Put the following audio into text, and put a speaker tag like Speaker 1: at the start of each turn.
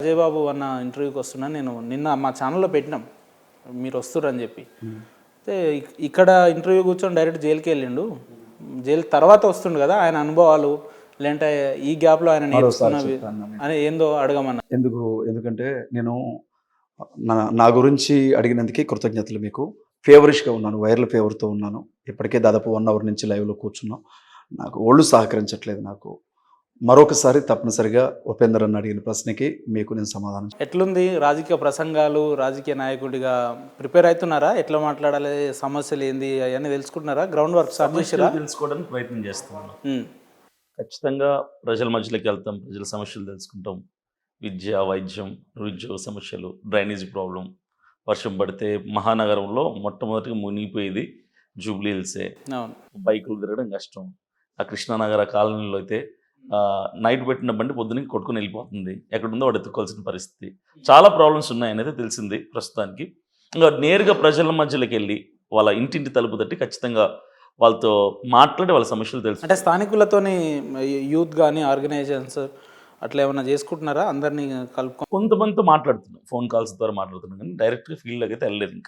Speaker 1: అజయ్ బాబు అన్న ఇంటర్వ్యూకి వస్తున్నా, నేను నిన్న మా ఛానల్లో పెట్టినాం మీరు వస్తుర్రని చెప్పి. అయితే ఇక్కడ ఇంటర్వ్యూ కూర్చొని డైరెక్ట్ జైలుకి వెళ్ళిండు. జైలు తర్వాత వస్తుండు కదా, ఆయన అనుభవాలు లేదంటే ఈ గ్యాప్లో ఆయన నేర్చుకున్నవి అని ఏందో అడగమన్నా.
Speaker 2: ఎందుకంటే నేను నా గురించి అడిగినందుకే కృతజ్ఞతలు మీకు. ఫేవరిష్గా ఉన్నాను, వైరల్ ఫేవర్తో ఉన్నాను. ఇప్పటికే దాదాపు 1 అవర్ నుంచి లైవ్లో కూర్చున్నాం. నాకు ఒళ్ళు సహకరించట్లేదు. నాకు మరొకసారి తప్పనిసరిగా ఉపేందర్ అన్న అడిగిన ప్రశ్నకి మీకు నేను సమాధానం.
Speaker 1: ఎట్లుంది రాజకీయ ప్రసంగాలు, రాజకీయ నాయకుడిగా ప్రిపేర్ అవుతున్నారా? ఎట్లా మాట్లాడాలి, సమస్యలు ఏంది అవన్నీ తెలుసుకుంటున్నారా? గ్రౌండ్ వర్క్ స్టార్ట్ చేసిరా?
Speaker 3: తెలుసుకోవడానికి ప్రయత్నం చేస్తున్నాను. ఖచ్చితంగా ప్రజల మధ్యలోకి వెళ్తాం, ప్రజల సమస్యలు తెలుసుకుంటాం. విద్య, వైద్యం, నిరుద్యోగ సమస్యలు, డ్రైనేజ్ ప్రాబ్లం. వర్షం పడితే మహానగరంలో మొట్టమొదటిగా మునిగిపోయేది జూబ్లీ హిల్సే.
Speaker 1: అవును,
Speaker 3: బైకులు తిరగడం కష్టం. ఆ కృష్ణానగర కాలనీలో అయితే నైట్ పెట్టిన బండి పొద్దున్నకి కొట్టుకుని వెళ్ళిపోతుంది. ఎక్కడుందో వాడు ఎత్తుకోవాల్సిన పరిస్థితి. చాలా ప్రాబ్లమ్స్ ఉన్నాయనేది తెలిసింది ప్రస్తుతానికి. ఇంకా నేరుగా ప్రజల మధ్యలోకి వెళ్ళి వాళ్ళ ఇంటింటి తలుపు తట్టి ఖచ్చితంగా వాళ్ళతో మాట్లాడి వాళ్ళ సమస్యలు తెలుసు.
Speaker 1: అంటే స్థానికులతోని యూత్ కానీ ఆర్గనైజేషన్స్ అట్లా ఏమైనా చేసుకుంటున్నారా? అందరినీ కలుపుకో.
Speaker 3: కొంతమందితో మాట్లాడుతున్నాం, ఫోన్ కాల్స్ ద్వారా మాట్లాడుతున్నాం, కానీ డైరెక్ట్గా ఫీల్డ్లోకి అయితే వెళ్ళలేదు ఇంకా.